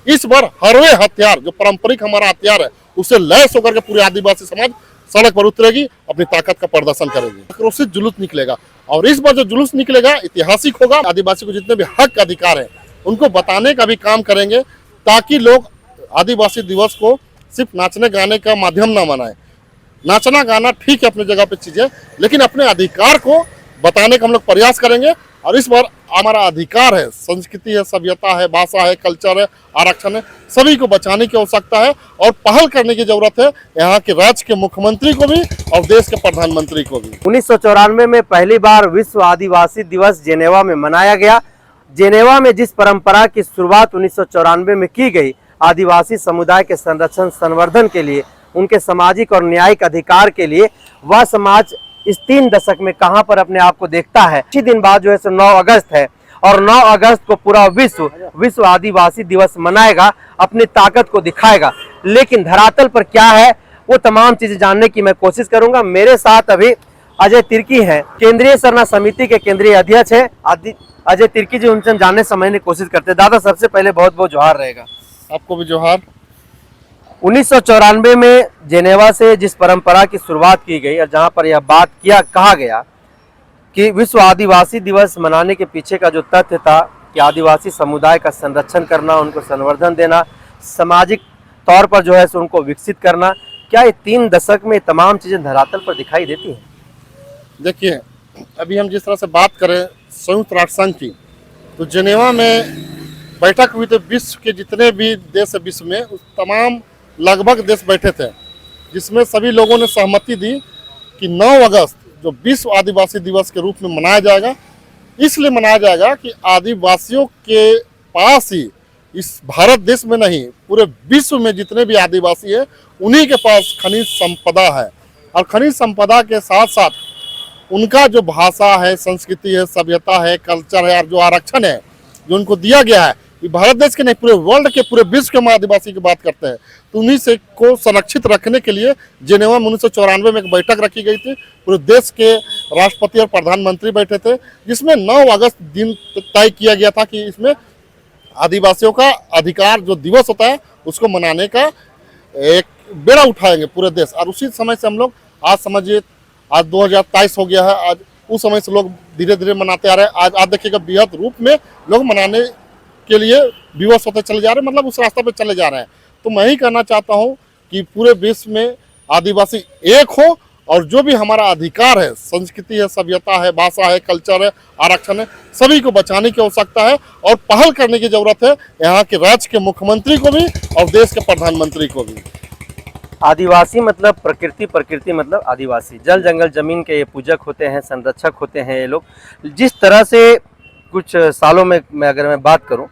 इस बार हरवे हथियार जो पारंपरिक हमारा हथियार है उससे लैस होकर के पूरे आदिवासी समाज सड़क पर उतरेगी, अपनी ताकत का प्रदर्शन करेगी। आक्रोशित जुलूस निकलेगा और इस बार जो जुलूस निकलेगा ऐतिहासिक होगा। आदिवासी को जितने भी हक अधिकार है उनको बताने का भी काम करेंगे ताकि लोग आदिवासी दिवस को सिर्फ नाचने गाने का माध्यम ना मनाए। नाचना गाना ठीक है अपनी जगह पे चीजें, लेकिन अपने अधिकार को बताने का हम लोग प्रयास करेंगे। और इस बार हमारा अधिकार है, संस्कृति है, सभ्यता है, भाषा है, कल्चर है, आरक्षण है, सभी को बचाने की आवश्यकता है और पहल करने की जरूरत है यहाँ के राज्य के मुख्यमंत्री को भी और देश के प्रधानमंत्री को भी। 1994 में पहली बार विश्व आदिवासी दिवस जेनेवा में मनाया गया। जेनेवा में जिस परंपरा की शुरुआत 1994 में की गई, आदिवासी समुदाय के संरक्षण संवर्धन के लिए, उनके सामाजिक और न्यायिक अधिकार के लिए, वह समाज इस 3 दशक में कहां पर अपने आप को देखता है। इसी दिन बाद जो है 9 अगस्त है और 9 अगस्त को पूरा विश्व आदिवासी दिवस मनाएगा, अपनी ताकत को दिखाएगा। लेकिन धरातल पर क्या है वो तमाम चीजें जानने की मैं कोशिश करूंगा। मेरे साथ अभी अजय तिर्की हैं, केंद्रीय सरना समिति के केंद्रीय अध्यक्ष है अजय तिर्की जी। उनसे हम जानने समझने की कोशिश करते हैं। दादा, सबसे पहले बहुत बहुत जोहार रहेगा। आपको भी जोहार। 1994 में जेनेवा से जिस परंपरा की शुरुआत की गई और जहां पर यह बात कहा गया कि विश्व आदिवासी दिवस मनाने के पीछे का जो तथ्य था कि आदिवासी समुदाय का संरक्षण करना, उनको संवर्धन देना, सामाजिक तौर पर जो है उनको विकसित करना, क्या ये 3 दशक में तमाम चीजें धरातल पर दिखाई देती हैं? देखिए, अभी हम जिस तरह से बात करें संयुक्त राष्ट्र संघ की, तो जेनेवा में बैठक हुई तो विश्व के जितने भी देश है विश्व में उस तमाम लगभग देश बैठे थे, जिसमें सभी लोगों ने सहमति दी कि 9 अगस्त जो विश्व आदिवासी दिवस के रूप में मनाया जाएगा। इसलिए मनाया जाएगा कि आदिवासियों के पास ही, इस भारत देश में नहीं पूरे विश्व में जितने भी आदिवासी है उन्हीं के पास खनिज संपदा है। और खनिज संपदा के साथ साथ उनका जो भाषा है, संस्कृति है, सभ्यता है, कल्चर है और जो आरक्षण है जो उनको दिया गया है, ये भारत देश के नहीं पूरे वर्ल्ड के, पूरे विश्व के हम आदिवासी की बात करते हैं। तो उन्हीं से को संरक्षित रखने के लिए जेनेवा में 1994 में एक बैठक रखी गई थी। पूरे देश के राष्ट्रपति और प्रधानमंत्री बैठे थे, जिसमें 9 अगस्त दिन तय किया गया था कि इसमें आदिवासियों का अधिकार जो दिवस होता है उसको मनाने का एक बेड़ा उठाएंगे पूरे देश। और उसी समय से हम लोग आज समझिए आज 2023 हो गया है, आज उस समय से लोग धीरे धीरे मनाते आ रहे हैं। आज देखिएगा बृहद रूप में लोग मनाने के लिए विवश होते चले जा रहे हैं, मतलब उस रास्ते पे चले जा रहे हैं। तो मैं ही कहना चाहता हूं कि पूरे विश्व में आदिवासी एक हो और जो भी हमारा अधिकार है, संस्कृति है, सभ्यता है, भाषा है, कल्चर है, आरक्षण है, सभी को बचाने की आवश्यकता है और पहल करने की जरूरत है यहाँ के राज्य के मुख्यमंत्री को भी और देश के प्रधानमंत्री को भी। आदिवासी मतलब प्रकृति, प्रकृति मतलब आदिवासी। जल जंगल जमीन के ये पूजक होते हैं, संरक्षक होते हैं ये लोग। जिस तरह से कुछ सालों में अगर मैं बात करूं,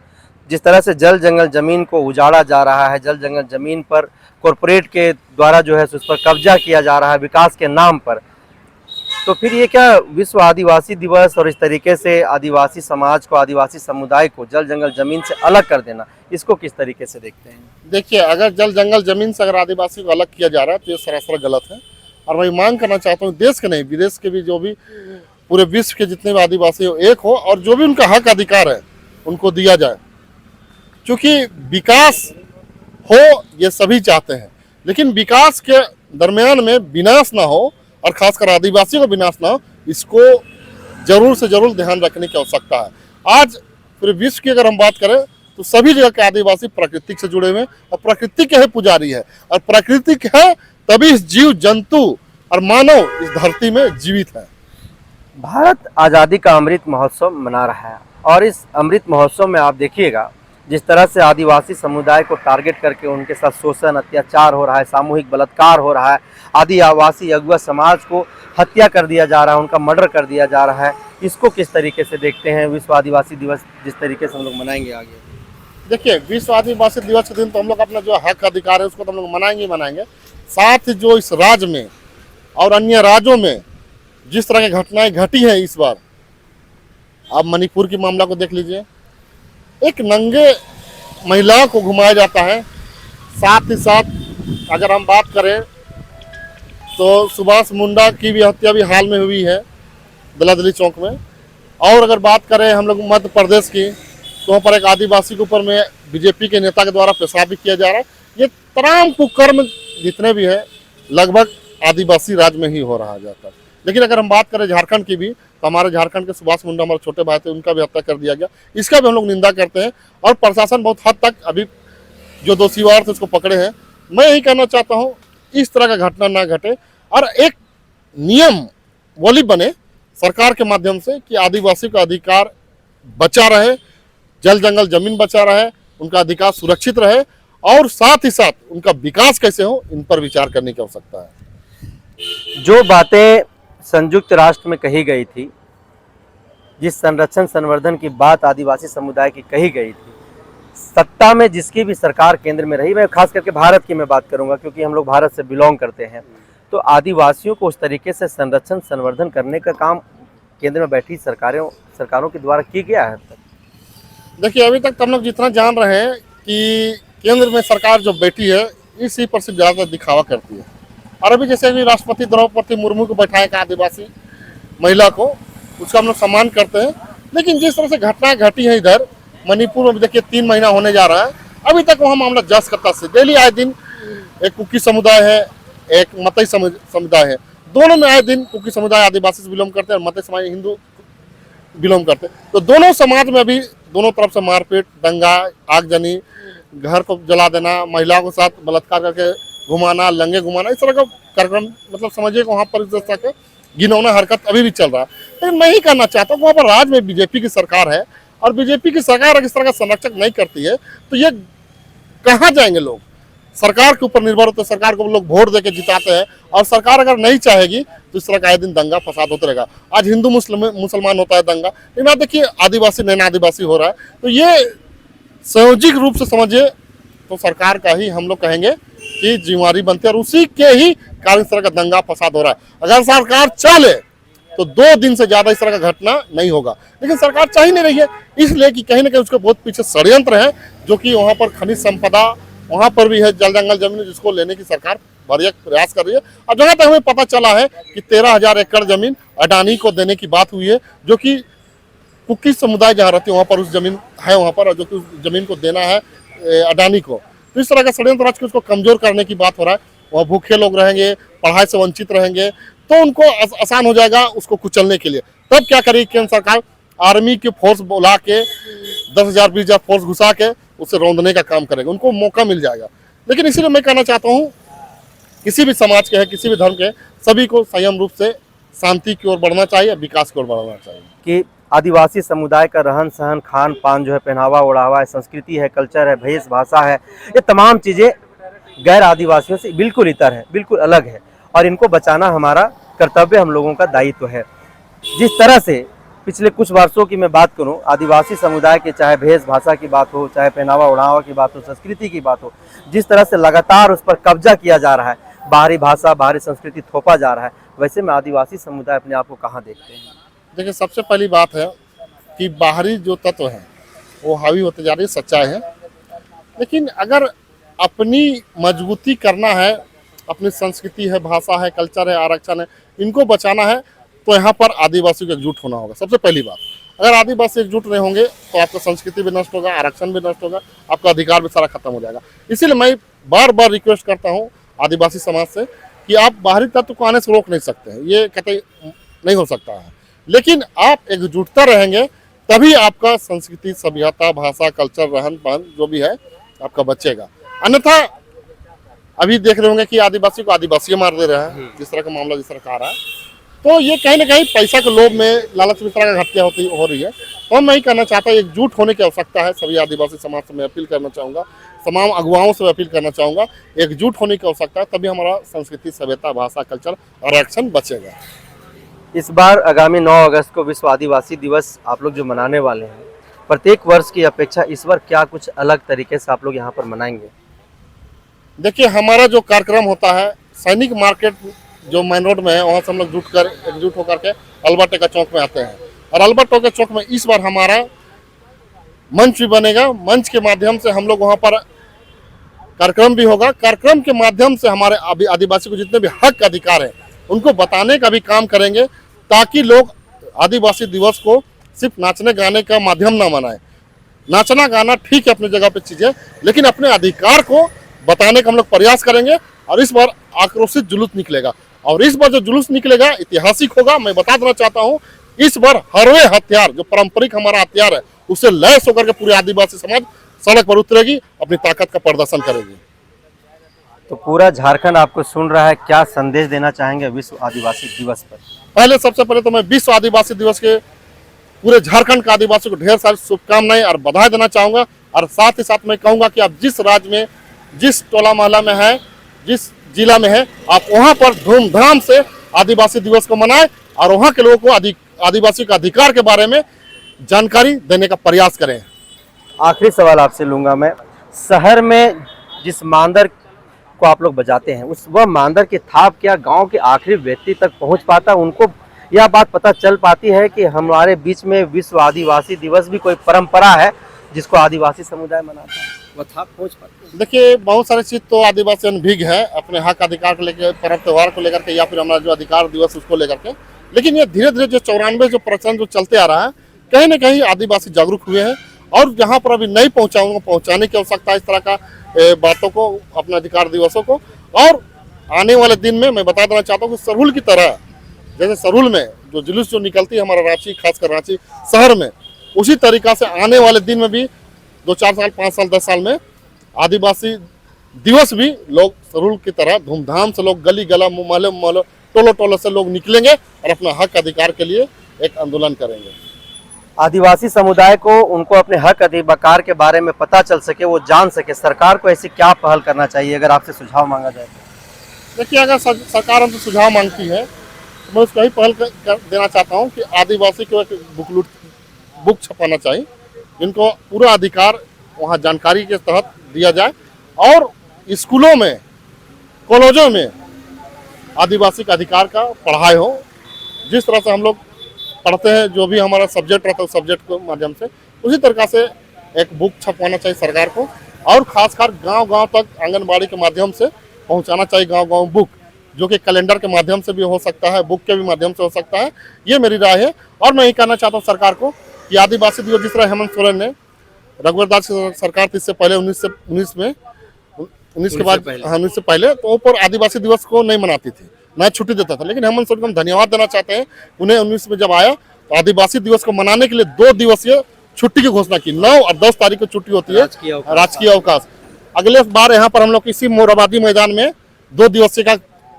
जिस तरह से जल जंगल जमीन को उजाड़ा जा रहा है, जल जंगल जमीन पर कॉरपोरेट के द्वारा जो है उस पर कब्जा किया जा रहा है विकास के नाम पर, तो फिर ये क्या विश्व आदिवासी दिवस और इस तरीके से आदिवासी समाज को, आदिवासी समुदाय को जल जंगल जमीन से अलग कर देना, इसको किस तरीके से देखते हैं? देखिए, अगर जल जंगल जमीन से अगर आदिवासी को अलग किया जा रहा है तो ये सरासर गलत है। और मैं मांग करना चाहता हूँ देश के नहीं विदेश के भी, जो भी पूरे विश्व के जितने भी आदिवासी हो एक हो और जो भी उनका हक अधिकार है उनको दिया जाए। क्योंकि विकास हो ये सभी चाहते हैं, लेकिन विकास के दरमियान में विनाश ना हो और खासकर आदिवासियों का विनाश ना हो, इसको जरूर से जरूर ध्यान रखने की आवश्यकता है। आज पूरे विश्व की अगर हम बात करें तो सभी जगह के आदिवासी प्रकृति से जुड़े हुए हैं और प्रकृति के ही पुजारी है और प्रकृति है तभी जीव जंतु और मानव इस धरती में जीवित है। भारत आज़ादी का अमृत महोत्सव मना रहा है और इस अमृत महोत्सव में आप देखिएगा जिस तरह से आदिवासी समुदाय को टारगेट करके उनके साथ शोषण, अत्याचार हो रहा है, सामूहिक बलात्कार हो रहा है, आदिवासी अगुआ समाज को हत्या कर दिया जा रहा है, उनका मर्डर कर दिया जा रहा है, इसको किस तरीके से देखते हैं? विश्व आदिवासी दिवस जिस तरीके से हम लोग मनाएंगे आगे, देखिए विश्व आदिवासी दिवस के दिन तो हम लोग अपना जो हक अधिकार है उसको तो हम लोग मनाएंगे। साथ ही जो इस राज्य में और अन्य राज्यों में जिस तरह की घटनाएं घटी हैं इस बार, आप मणिपुर की मामला को देख लीजिए, एक नंगे महिलाओं को घुमाया जाता है। साथ ही साथ अगर हम बात करें तो सुभाष मुंडा की भी हत्या भी हाल में हुई है दलादली चौक में। और अगर बात करें हम लोग मध्य प्रदेश की, तो वहाँ पर एक आदिवासी के ऊपर में बीजेपी के नेता के द्वारा पेशाब भी किया जा रहा है। ये तमाम कुकर्म जितने भी है लगभग आदिवासी राज्य में ही हो रहा जाता है। लेकिन अगर हम बात करें झारखंड की भी, तो हमारे झारखंड के सुभाष मुंडा हमारे छोटे भाई थे, उनका भी हत्या कर दिया गया। इसका भी हम लोग निंदा करते हैं और प्रशासन बहुत हद तक अभी जो दोषीवार थे उसको पकड़े हैं। मैं यही कहना चाहता हूँ इस तरह का घटना ना घटे और एक नियम वली बने सरकार के माध्यम से कि आदिवासी का अधिकार बचा रहे, जल जंगल जमीन बचा रहे, उनका अधिकार सुरक्षित रहे और साथ ही साथ उनका विकास कैसे हो इन पर विचार करने की आवश्यकता है। जो बातें संयुक्त राष्ट्र में कही गई थी, जिस संरक्षण संवर्धन की बात आदिवासी समुदाय की कही गई थी, सत्ता में जिसकी भी सरकार केंद्र में रही, मैं खास करके भारत की मैं बात करूंगा क्योंकि हम लोग भारत से बिलोंग करते हैं, तो आदिवासियों को उस तरीके से संरक्षण संवर्धन करने का काम केंद्र में बैठी सरकारों के द्वारा किया गया है। देखिए अभी तक हम लोग जितना जान रहे हैं कि केंद्र में सरकार जो बैठी है इसी पर सिर्फ ज़्यादातर दिखावा करती है। और अभी जैसे अभी राष्ट्रपति द्रौपदी मुर्मू को बैठाए का आदिवासी महिला को, उसका हम लोग सम्मान करते हैं। लेकिन जिस तरह से घटनाएं घटी है इधर मणिपुर में, देखिए 3 महीना होने जा रहा है, अभी तक वहाँ मामला जस करता से डेली आए दिन एक कुकी समुदाय है, एक मतई समुदाय है, दोनों में आए दिन कुकी समुदाय आदिवासी से बिलोंग करते हैं और मतई समाज हिंदू बिलोंग करते हैं। तो दोनों समाज में अभी दोनों तरफ से मारपीट, दंगा, आगजनी, घर को जला देना, महिलाओं के साथ बलात्कार करके घुमाना, लंगे घुमाना, इस तरह का कार्यक्रम मतलब समझिए कि वहाँ पर इस तरह के घिनौना हरकत अभी भी चल रहा है। लेकिन मैं ही कहना चाहता हूँ वहाँ पर राज्य में बीजेपी की सरकार है और बीजेपी की सरकार अगर इस तरह का संरक्षण नहीं करती है तो ये कहाँ जाएंगे लोग? सरकार के ऊपर निर्भर होते हैं, सरकार को लोग वोट देके जिताते हैं और सरकार अगर नहीं चाहेगी तो इस तरह का आए दिन दंगा फसाद होता रहेगा। आज हिंदू मुसलमान होता है दंगा, लेकिन आज देखिए आदिवासी नैन आदिवासी हो रहा है। तो ये संयोजिक रूप से समझिए तो सरकार का ही हम लोग कहेंगे कि जिम्मेवारी बनती है और उसी के ही कारण इस तरह का दंगा फसाद हो रहा है। अगर सरकार चाहे तो 2 दिन से ज्यादा इस तरह का घटना नहीं होगा, लेकिन सरकार चाह ही नहीं रही है, इसलिए कि कहीं ना कहीं उसके बहुत पीछे षड्यंत्र है, जो कि वहाँ पर खनिज संपदा वहाँ पर भी है, जल जंगल जमीन जिसको लेने की सरकार भरसक प्रयास कर रही है। और जहाँ तक हमें पता चला है कि 13,000 एकड़ जमीन अडानी को देने की बात हुई है, जो कि कुकी समुदाय जहाँ रहती है वहाँ पर उस जमीन है वहाँ पर, जो कि उस जमीन को देना है अडानी को। तो इस तरह का षड्यंत्र राज को उसको कमजोर करने की बात हो रहा है। वहाँ भूखे लोग रहेंगे, पढ़ाई से वंचित रहेंगे, तो उनको आसान हो जाएगा उसको कुचलने के लिए। तब क्या करेगी केंद्र सरकार? आर्मी की फोर्स बुला के 10,000 20,000 फोर्स घुसा के उसे रौंदने का काम करेगा, उनको मौका मिल जाएगा। लेकिन इसीलिए मैं कहना चाहता हूँ किसी भी समाज के है, किसी भी धर्म के, सभी को संयम रूप से शांति की ओर बढ़ना चाहिए, विकास की ओर बढ़ना चाहिए। कि आदिवासी समुदाय का रहन सहन, खान पान जो है, पहनावा ओढ़ावा है, संस्कृति है, कल्चर है, भेष भाषा है, ये तमाम चीज़ें गैर आदिवासियों से बिल्कुल इतर है, बिल्कुल अलग है और इनको बचाना हमारा कर्तव्य, हम लोगों का दायित्व है। जिस तरह से पिछले कुछ वर्षों की मैं बात करूं, आदिवासी समुदाय के चाहे भेष भाषा की बात हो, चाहे पहनावा ओढ़ावा की बात हो, संस्कृति की बात हो, जिस तरह से लगातार उस पर कब्जा किया जा रहा है, बाहरी भाषा बाहरी संस्कृति थोपा जा रहा है, वैसे में आदिवासी समुदाय अपने आप को कहाँ देखते हैं? देखिए सबसे पहली बात है कि बाहरी जो तत्व हैं वो हावी होते जा रही है, सच्चाई है। लेकिन अगर अपनी मजबूती करना है, अपनी संस्कृति है, भाषा है, कल्चर है, आरक्षण है, इनको बचाना है, तो यहाँ पर आदिवासियों को एकजुट होना होगा। सबसे पहली बात, अगर आदिवासी एकजुट नहीं होंगे तो आपका संस्कृति भी नष्ट होगा, आरक्षण भी नष्ट होगा, आपका अधिकार भी सारा खत्म हो जाएगा। इसीलिए मैं बार बार रिक्वेस्ट करता हूँ आदिवासी समाज से कि आप बाहरी तत्व को आने से रोक नहीं सकते हैं, ये कहते नहीं हो सकता है, लेकिन आप एकजुटता रहेंगे तभी आपका संस्कृति, सभ्यता, भाषा, कल्चर, रहन सहन जो भी है आपका बचेगा। अन्यथा अभी देख रहे होंगे कि आदिवासी को आदिवासी मार दे रहे हैं, जिस तरह का मामला जिस तरह का आ रहा है, तो ये कहीं ना कहीं पैसा के लोभ में, लालच में इस तरह का हत्या हो रही है। तो मैं ही कहना चाहता हूँ एकजुट होने की आवश्यकता है। सभी आदिवासी समाज से मैं अपील करना चाहूँगा, तमाम अगुवाओं से अपील करना चाहूँगा, एकजुट होने की आवश्यकता है, तभी हमारा संस्कृति, सभ्यता, भाषा, कल्चर और आरक्षण बचेगा। इस बार आगामी 9 अगस्त को विश्व आदिवासी दिवस आप लोग जो मनाने वाले हैं, प्रत्येक वर्ष की अपेक्षा इस बार क्या कुछ अलग तरीके से आप लोग यहाँ पर मनाएंगे? देखिए हमारा जो कार्यक्रम होता है, सैनिक मार्केट जो मेन रोड में है, वहाँ से हम लोग एकजुट होकर के अल्बर्ट टेका चौक में आते हैं। और अल्बर्ट टेका चौक में इस बार हमारा मंच भी बनेगा, मंच के माध्यम से हम लोग वहाँ पर कार्यक्रम भी होगा। कार्यक्रम के माध्यम से हमारे आदिवासी को जितने भी हक अधिकार है उनको बताने का भी काम करेंगे, ताकि लोग आदिवासी दिवस को सिर्फ नाचने गाने का माध्यम ना मनाएं। नाचना गाना ठीक है अपनी जगह पे चीजें, लेकिन अपने अधिकार को बताने का हम लोग प्रयास करेंगे। और इस बार आक्रोशित जुलूस निकलेगा, और इस बार जो जुलूस निकलेगा ऐतिहासिक होगा। मैं बता देना चाहता हूँ, इस बार हरवे हथियार जो पारंपरिक हमारा हथियार है उससे लैस होकर के पूरे आदिवासी समाज सड़क पर उतरेगी, अपनी ताकत का प्रदर्शन करेगी। तो पूरा झारखंड आपको सुन रहा है, क्या संदेश देना चाहेंगे विश्व आदिवासी दिवस पर? सबसे पहले तो मैं विश्व आदिवासी दिवस के पूरे झारखंड के आदिवासी को ढेर सारी शुभकामनाएं और बधाई देना चाहूंगा। और साथ ही साथ मैं कहूंगा कि आप जिस राज्य में, जिस टोला मोहल्ला में है, जिस जिला में है, आप वहां पर धूमधाम से आदिवासी दिवस को मनाएं और वहां के लोगों को आदिवासी के अधिकार के बारे में जानकारी देने का प्रयास करें। आखिरी सवाल आपसे लूंगा मैं, शहर में जिस मांदर को आप लोग बजाते हैं, उस वह मांदर की थाप क्या गांव के आखिरी व्यक्ति तक पहुंच पाता, उनको यह बात पता चल पाती है कि हमारे बीच में विश्व आदिवासी दिवस भी कोई परंपरा है जिसको आदिवासी समुदाय मनाता है, वह थाप पहुंच पाती है? देखिए, बहुत सारी चीज तो आदिवासी अनभिज्ञ है अपने हक अधिकार को लेकर, पर्व त्योहार को लेकर के, या फिर हमारा जो अधिकार दिवस उसको लेकर के। लेकिन ये धीरे धीरे जो 94 जो प्रचलन जो चलते आ रहा है, कहीं ना कहीं आदिवासी जागरूक हुए हैं, और जहाँ पर अभी नहीं पहुंचा उनको पहुंचाने की आवश्यकता है इस तरह का बातों को, अपने अधिकार दिवसों को। और आने वाले दिन में मैं बता देना चाहता हूँ कि सरहुल की तरह, जैसे सरहुल में जो जुलूस जो निकलती है हमारा रांची, खासकर रांची शहर में, उसी तरीका से आने वाले दिन में भी 2-4 साल, 5 साल, 10 साल में आदिवासी दिवस भी लोग सरहुल की तरह धूमधाम से लोग गली गला, मोहल्ले मोहल्ले, टोलो टोलो से लोग निकलेंगे और अपना हक अधिकार के लिए एक आंदोलन करेंगे। आदिवासी समुदाय को उनको अपने हक अधिकार के बारे में पता चल सके, वो जान सके, सरकार को ऐसी क्या पहल करना चाहिए अगर आपसे सुझाव मांगा जाए तो? देखिए, अगर सरकार हमसे सुझाव मांगती है तो मैं उसका ही पहल कर देना चाहता हूँ कि आदिवासी को एक बुक छपाना चाहिए, जिनको पूरा अधिकार वहाँ जानकारी के तहत दिया जाए, और स्कूलों में, कॉलेजों में आदिवासी का अधिकार का पढ़ाई हो। जिस तरह से हम लोग पढ़ते हैं, जो भी हमारा सब्जेक्ट रहता है उस सब्जेक्ट के माध्यम से, उसी तरीका से एक बुक छपवाना चाहिए सरकार को, और खासकर गांव-गांव तक आंगनबाड़ी के माध्यम से पहुंचाना चाहिए गांव-गांव बुक, जो कि कैलेंडर के माध्यम से भी हो सकता है, बुक के भी माध्यम से हो सकता है। ये मेरी राय है। और मैं ये कहना चाहता हूँ सरकार को कि आदिवासी दिवस जिस तरह हेमंत सोरेन ने, रघुवर दास सरकार थी इससे पहले 19 के बाद, हाँ 19 से पहले, तो ऊपर आदिवासी दिवस को नहीं मनाती थी, ना छुट्टी देता था। लेकिन हेमंत सोरेन को हम धन्यवाद देना चाहते हैं, उन्हें 19 में जब आया तो आदिवासी दिवस को मनाने के लिए 2 दिवसीय छुट्टी की घोषणा की। 9 और 10 तारीख को छुट्टी होती है, राजकीय अवकाश। अगले बार यहाँ पर हम लोग इसी मोराबादी मैदान में 2 दिवसीय का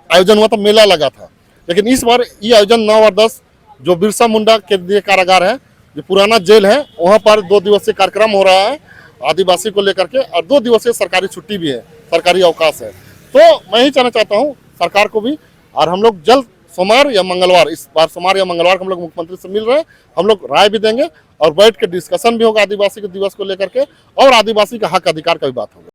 आयोजन हुआ था, मेला लगा था। लेकिन इस बार ये आयोजन 9 और 10 जो बिरसा मुंडा केंद्रीय कारागार है, जो पुराना जेल है, वहाँ पर 2 दिवसीय कार्यक्रम हो रहा है आदिवासी को लेकर के, और 2 दिवसीय सरकारी छुट्टी भी है, सरकारी अवकाश है। तो मैं ही कहना चाहता हूँ सरकार को भी, और हम लोग जल्द सोमवार या मंगलवार, इस बार सोमवार या मंगलवार को हम लोग मुख्यमंत्री से मिल रहे हैं, हम लोग राय भी देंगे और बैठ के डिस्कशन भी होगा आदिवासी के दिवस को लेकर के, और आदिवासी का हक अधिकार का भी बात होगा।